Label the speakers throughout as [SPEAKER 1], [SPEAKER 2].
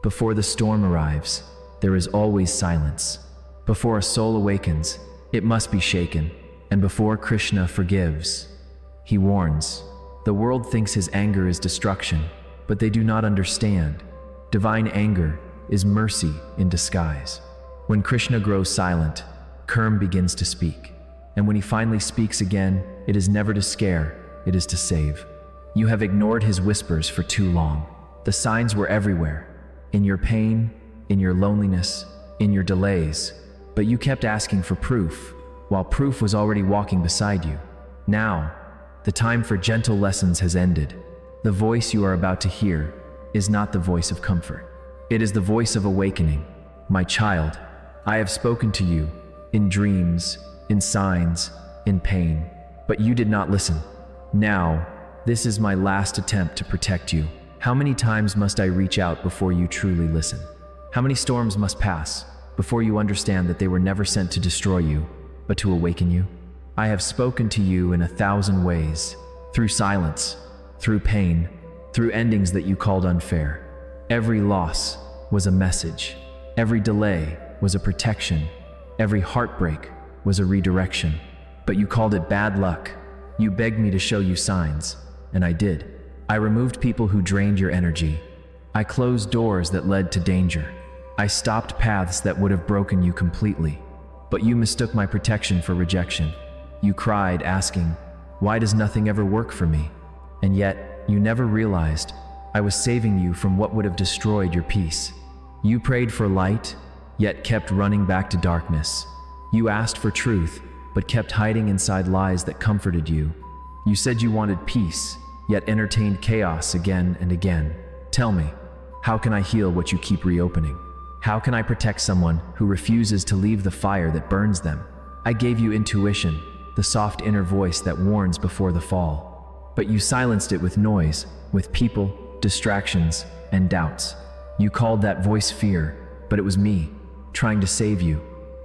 [SPEAKER 1] Before the storm arrives, there is always silence. Before a soul awakens, it must be shaken. And before Krishna forgives, he warns. The world thinks his anger is destruction, but they do not understand. Divine anger is mercy in disguise. When Krishna grows silent, Kurm begins to speak. And when he finally speaks again, it is never to scare, it is to save. You have ignored his whispers for too long. The signs were everywhere. In your pain, in your loneliness, in your delays. But you kept asking for proof, while proof was already walking beside you. Now, the time for gentle lessons has ended. The voice you are about to hear is not the voice of comfort. It is the voice of awakening. My child, I have spoken to you in dreams, in signs, in pain, but you did not listen. Now, this is my last attempt to protect you. How many times must I reach out before you truly listen? How many storms must pass before you understand that they were never sent to destroy you, but to awaken you? I have spoken to you in 1,000 ways, through silence, through pain, through endings that you called unfair. Every loss was a message. Every delay was a protection. Every heartbreak was a redirection. But you called it bad luck. You begged me to show you signs, and I did. I removed people who drained your energy. I closed doors that led to danger. I stopped paths that would have broken you completely. But you mistook my protection for rejection. You cried, asking, "Why does nothing ever work for me?" And yet, you never realized I was saving you from what would have destroyed your peace. You prayed for light, yet kept running back to darkness. You asked for truth, but kept hiding inside lies that comforted you. You said you wanted peace, yet entertained chaos again and again. Tell me, how can I heal what you keep reopening? How can I protect someone who refuses to leave the fire that burns them? I gave you intuition, the soft inner voice that warns before the fall. But you silenced it with noise, with people, distractions, and doubts. You called that voice fear, but it was me, trying to save you.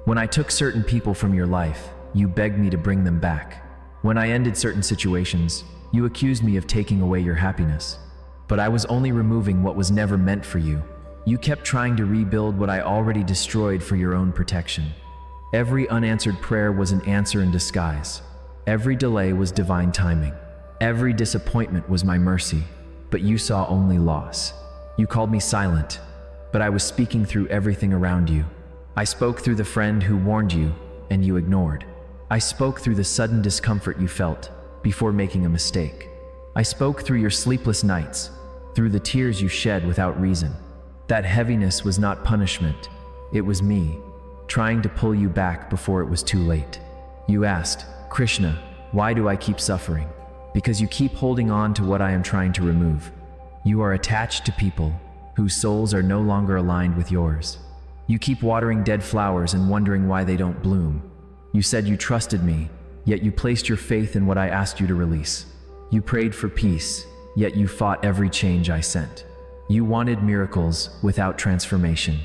[SPEAKER 1] When I took certain people from your life, you begged me to bring them back. When I ended certain situations, you accused me of taking away your happiness. But I was only removing what was never meant for you. You kept trying to rebuild what I already destroyed for your own protection. Every unanswered prayer was an answer in disguise. Every delay was divine timing. Every disappointment was my mercy, but you saw only loss. You called me silent, but I was speaking through everything around you. I spoke through the friend who warned you, and you ignored. I spoke through the sudden discomfort you felt before making a mistake. I spoke through your sleepless nights, through the tears you shed without reason. That heaviness was not punishment. It was me, trying to pull you back before it was too late. You asked, "Krishna, why do I keep suffering?" Because you keep holding on to what I am trying to remove. You are attached to people whose souls are no longer aligned with yours. You keep watering dead flowers and wondering why they don't bloom. You said you trusted me, yet you placed your faith in what I asked you to release. You prayed for peace, yet you fought every change I sent. You wanted miracles without transformation.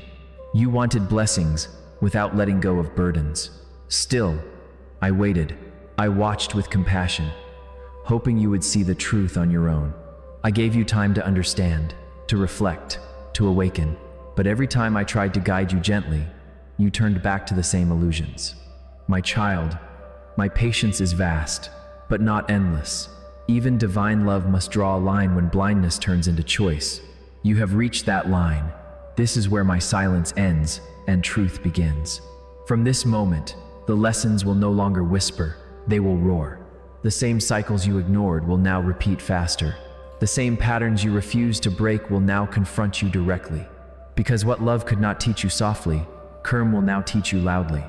[SPEAKER 1] You wanted blessings without letting go of burdens. Still, I waited. I watched with compassion, hoping you would see the truth on your own. I gave you time to understand, to reflect, to awaken. But every time I tried to guide you gently, you turned back to the same illusions. My child, my patience is vast, but not endless. Even divine love must draw a line when blindness turns into choice. You have reached that line. This is where my silence ends and truth begins. From this moment, the lessons will no longer whisper, they will roar. The same cycles you ignored will now repeat faster. The same patterns you refuse to break will now confront you directly. Because what love could not teach you softly, Kurm will now teach you loudly.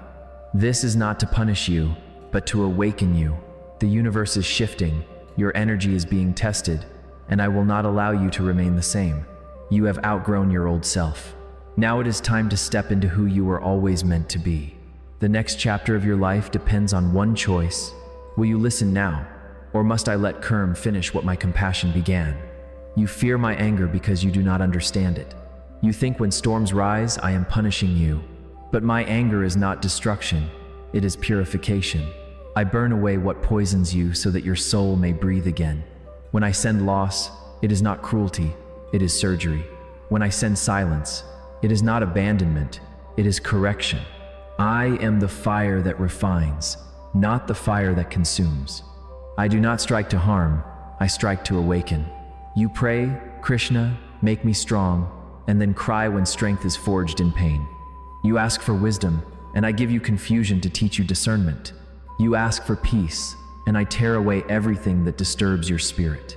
[SPEAKER 1] This is not to punish you, but to awaken you. The universe is shifting, your energy is being tested, and I will not allow you to remain the same. You have outgrown your old self. Now it is time to step into who you were always meant to be. The next chapter of your life depends on one choice. Will you listen now, or must I let Kurm finish what my compassion began? You fear my anger because you do not understand it. You think when storms rise, I am punishing you. But my anger is not destruction, it is purification. I burn away what poisons you so that your soul may breathe again. When I send loss, it is not cruelty, it is surgery. When I send silence, it is not abandonment, it is correction. I am the fire that refines, not the fire that consumes. I do not strike to harm, I strike to awaken. You pray, Krishna, make me strong, and then cry when strength is forged in pain. You ask for wisdom, and I give you confusion to teach you discernment. You ask for peace, and I tear away everything that disturbs your spirit.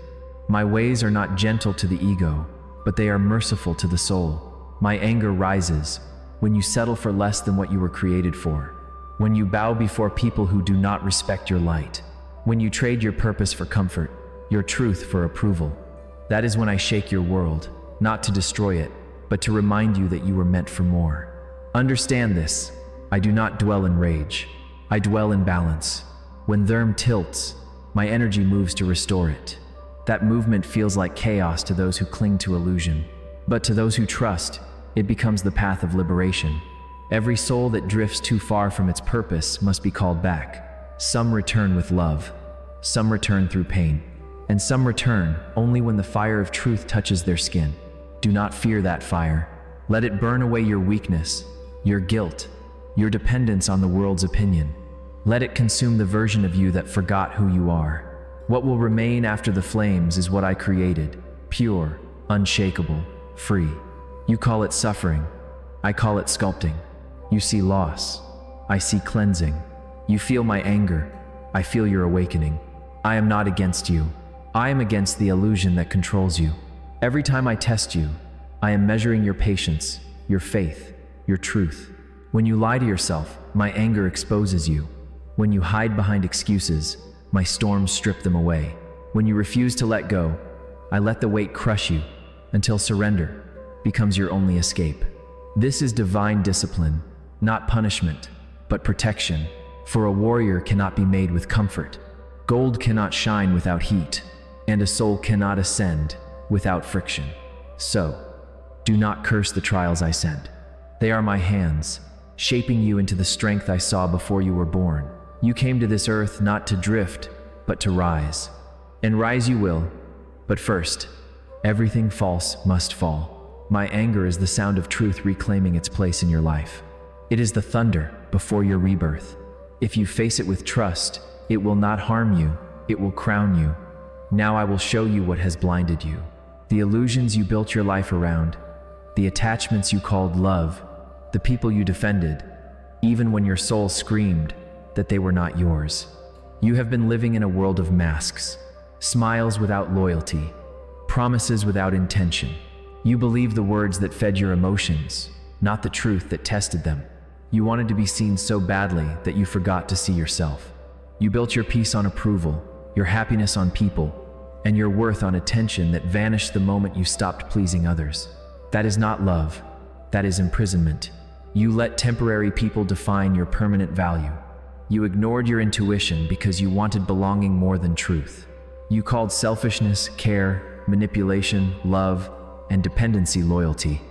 [SPEAKER 1] My ways are not gentle to the ego, but they are merciful to the soul. My anger rises when you settle for less than what you were created for, when you bow before people who do not respect your light, when you trade your purpose for comfort, your truth for approval. That is when I shake your world, not to destroy it, but to remind you that you were meant for more. Understand this, I do not dwell in rage, I dwell in balance. When therm tilts, my energy moves to restore it. That movement feels like chaos to those who cling to illusion, but to those who trust, it becomes the path of liberation. Every soul that drifts too far from its purpose must be called back. Some return with love, some return through pain, and some return only when the fire of truth touches their skin. Do not fear that fire. Let it burn away your weakness, your guilt, your dependence on the world's opinion. Let it consume the version of you that forgot who you are. What will remain after the flames is what I created, pure, unshakable, free. You call it suffering, I call it sculpting. You see loss, I see cleansing. You feel my anger, I feel your awakening. I am not against you, I am against the illusion that controls you. Every time I test you, I am measuring your patience, your faith, your truth. When you lie to yourself, my anger exposes you. When you hide behind excuses, my storms strip them away. When you refuse to let go, I let the weight crush you until surrender becomes your only escape. This is divine discipline, not punishment, but protection. For a warrior cannot be made with comfort. Gold cannot shine without heat, and a soul cannot ascend without friction. So, do not curse the trials I send. They are my hands, shaping you into the strength I saw before you were born. You came to this earth not to drift, but to rise. And rise you will, but first, everything false must fall. My anger is the sound of truth reclaiming its place in your life. It is the thunder before your rebirth. If you face it with trust, it will not harm you, it will crown you. Now I will show you what has blinded you. The illusions you built your life around, the attachments you called love, the people you defended, even when your soul screamed that they were not yours. You have been living in a world of masks, smiles without loyalty, promises without intention. You believed the words that fed your emotions, not the truth that tested them. You wanted to be seen so badly that you forgot to see yourself. You built your peace on approval, your happiness on people, and your worth on attention that vanished the moment you stopped pleasing others. That is not love, that is imprisonment. You let temporary people define your permanent value. You ignored your intuition because you wanted belonging more than truth. You called selfishness, care, manipulation, love, and dependency loyalty.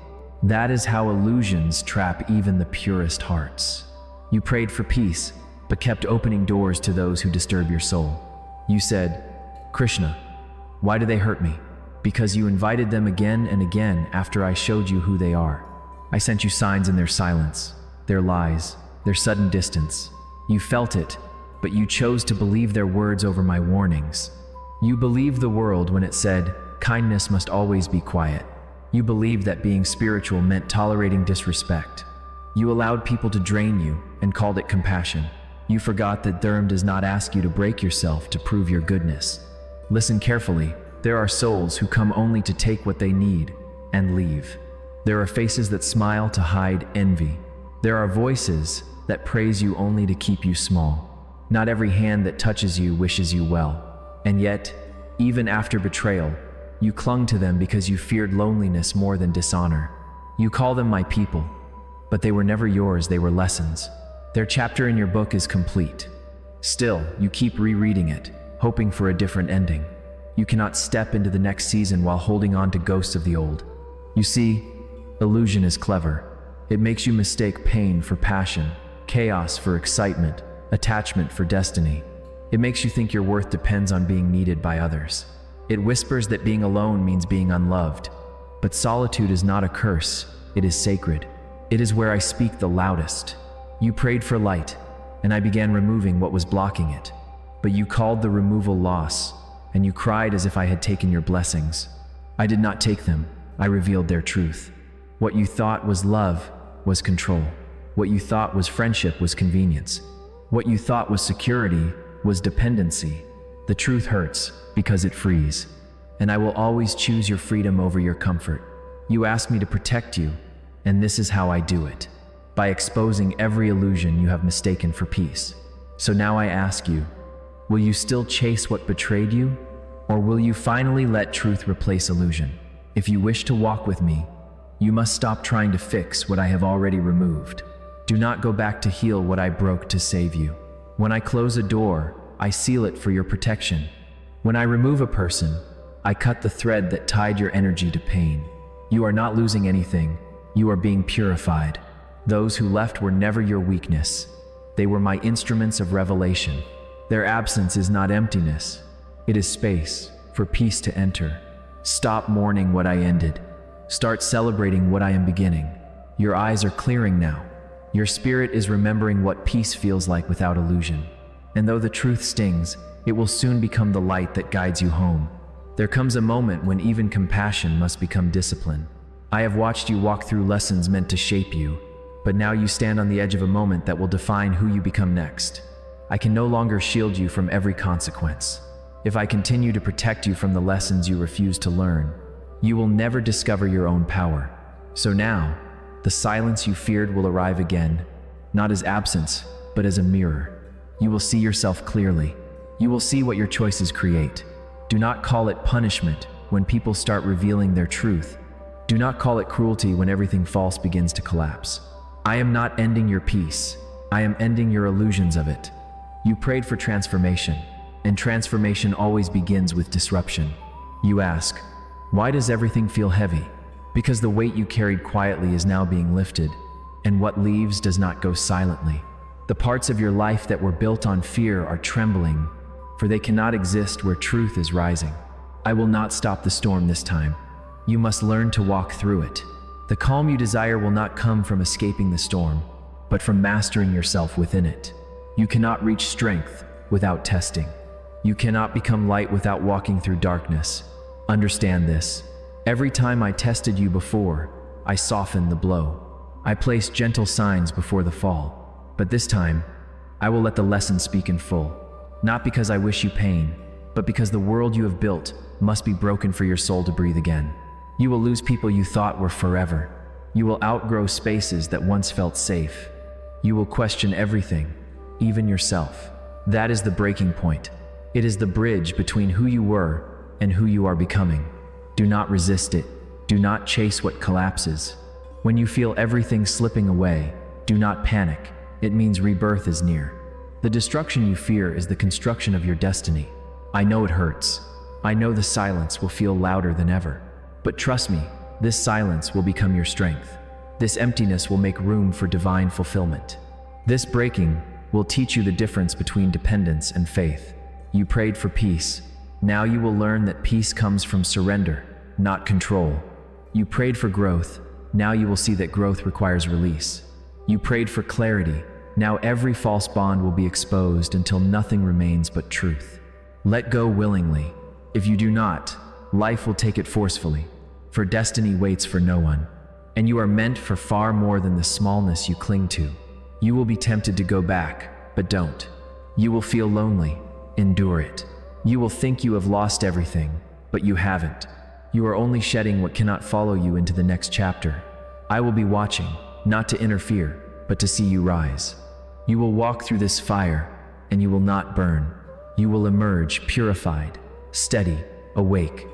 [SPEAKER 1] That is how illusions trap even the purest hearts. You prayed for peace, but kept opening doors to those who disturb your soul. You said, Krishna, why do they hurt me? Because you invited them again and again after I showed you who they are. I sent you signs in their silence, their lies, their sudden distance. You felt it, but you chose to believe their words over my warnings. You believed the world when it said, kindness must always be quiet. You believed that being spiritual meant tolerating disrespect. You allowed people to drain you and called it compassion. You forgot that Dharma does not ask you to break yourself to prove your goodness. Listen carefully, there are souls who come only to take what they need and leave. There are faces that smile to hide envy. There are voices that praise you only to keep you small. Not every hand that touches you wishes you well. And yet, even after betrayal, you clung to them because you feared loneliness more than dishonor. You call them my people, but they were never yours, they were lessons. Their chapter in your book is complete. Still, you keep rereading it, hoping for a different ending. You cannot step into the next season while holding on to ghosts of the old. You see, illusion is clever. It makes you mistake pain for passion, chaos for excitement, attachment for destiny. It makes you think your worth depends on being needed by others. It whispers that being alone means being unloved. But solitude is not a curse, it is sacred. It is where I speak the loudest. You prayed for light, and I began removing what was blocking it. But you called the removal loss, and you cried as if I had taken your blessings. I did not take them, I revealed their truth. What you thought was love was control. What you thought was friendship was convenience. What you thought was security was dependency. The truth hurts because it frees. And I will always choose your freedom over your comfort. You asked me to protect you, and this is how I do it. By exposing every illusion you have mistaken for peace. So now I ask you, will you still chase what betrayed you? Or will you finally let truth replace illusion? If you wish to walk with me, you must stop trying to fix what I have already removed. Do not go back to heal what I broke to save you. When I close a door, I seal it for your protection. When I remove a person, I cut the thread that tied your energy to pain. You are not losing anything, you are being purified. Those who left were never your weakness. They were my instruments of revelation. Their absence is not emptiness. It is space for peace to enter. Stop mourning what I ended. Start celebrating what I am beginning. Your eyes are clearing now. Your spirit is remembering what peace feels like without illusion. And though the truth stings, it will soon become the light that guides you home. There comes a moment when even compassion must become discipline. I have watched you walk through lessons meant to shape you, but now you stand on the edge of a moment that will define who you become next. I can no longer shield you from every consequence. If I continue to protect you from the lessons you refuse to learn, you will never discover your own power. So now, the silence you feared will arrive again, not as absence, but as a mirror. You will see yourself clearly. You will see what your choices create. Do not call it punishment when people start revealing their truth. Do not call it cruelty when everything false begins to collapse. I am not ending your peace. I am ending your illusions of it. You prayed for transformation, and transformation always begins with disruption. You ask, why does everything feel heavy? Because the weight you carried quietly is now being lifted, and what leaves does not go silently. The parts of your life that were built on fear are trembling, for they cannot exist where truth is rising. I will not stop the storm this time. You must learn to walk through it. The calm you desire will not come from escaping the storm, but from mastering yourself within it. You cannot reach strength without testing. You cannot become light without walking through darkness. Understand this. Every time I tested you before, I softened the blow. I placed gentle signs before the fall. But this time, I will let the lesson speak in full. Not because I wish you pain, but because the world you have built must be broken for your soul to breathe again. You will lose people you thought were forever. You will outgrow spaces that once felt safe. You will question everything, even yourself. That is the breaking point. It is the bridge between who you were and who you are becoming. Do not resist it. Do not chase what collapses. When you feel everything slipping away, do not panic. It means rebirth is near. The destruction you fear is the construction of your destiny. I know it hurts. I know the silence will feel louder than ever. But trust me, this silence will become your strength. This emptiness will make room for divine fulfillment. This breaking will teach you the difference between dependence and faith. You prayed for peace. Now you will learn that peace comes from surrender, not control. You prayed for growth. Now you will see that growth requires release. You prayed for clarity. Now every false bond will be exposed until nothing remains but truth. Let go willingly. If you do not, life will take it forcefully, for destiny waits for no one. And you are meant for far more than the smallness you cling to. You will be tempted to go back, but don't. You will feel lonely. Endure it. You will think you have lost everything, but you haven't. You are only shedding what cannot follow you into the next chapter. I will be watching, not to interfere, but to see you rise. You will walk through this fire, and you will not burn. You will emerge purified, steady, awake.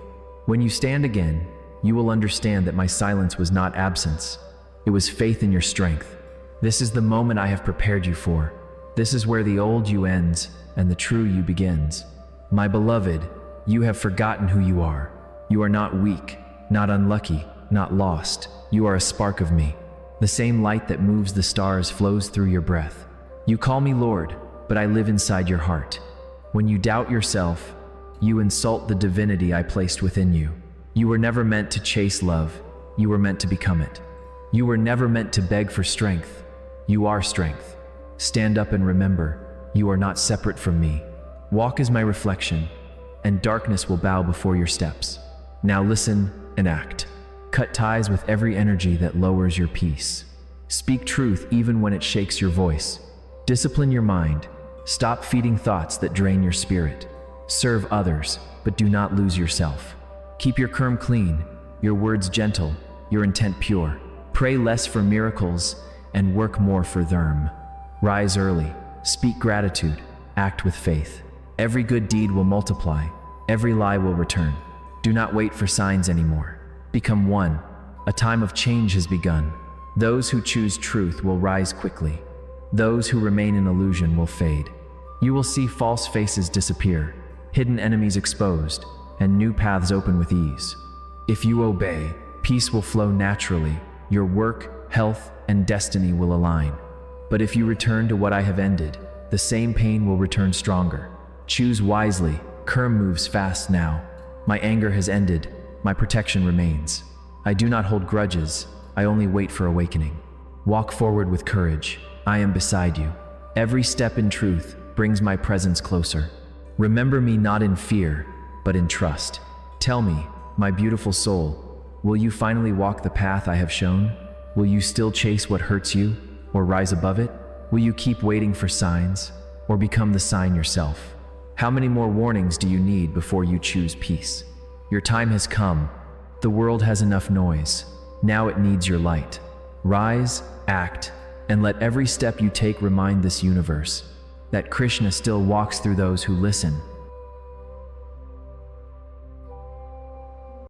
[SPEAKER 1] When you stand again, you will understand that my silence was not absence. It was faith in your strength. This is the moment I have prepared you for. This is where the old you ends and the true you begins. My beloved, you have forgotten who you are. You are not weak, not unlucky, not lost. You are a spark of me. The same light that moves the stars flows through your breath. You call me Lord, but I live inside your heart. When you doubt yourself, you insult the divinity I placed within you. You were never meant to chase love. You were meant to become it. You were never meant to beg for strength. You are strength. Stand up and remember, you are not separate from me. Walk as my reflection, and darkness will bow before your steps. Now listen and act. Cut ties with every energy that lowers your peace. Speak truth even when it shakes your voice. Discipline your mind. Stop feeding thoughts that drain your spirit. Serve others, but do not lose yourself. Keep your curm clean, your words gentle, your intent pure. Pray less for miracles and work more for them. Rise early, speak gratitude, act with faith. Every good deed will multiply, every lie will return. Do not wait for signs anymore. Become one. A time of change has begun. Those who choose truth will rise quickly. Those who remain in illusion will fade. You will see false faces disappear, hidden enemies exposed, and new paths open with ease. If you obey, peace will flow naturally. Your work, health, and destiny will align. But if you return to what I have ended, the same pain will return stronger. Choose wisely. Kerm moves fast now. My anger has ended. My protection remains. I do not hold grudges. I only wait for awakening. Walk forward with courage. I am beside you. Every step in truth brings my presence closer. Remember me not in fear, but in trust. Tell me, my beautiful soul, will you finally walk the path I have shown? Will you still chase what hurts you, or rise above it? Will you keep waiting for signs, or become the sign yourself? How many more warnings do you need before you choose peace? Your time has come. The world has enough noise. Now it needs your light. Rise, act, and let every step you take remind this universe that Krishna still walks through those who listen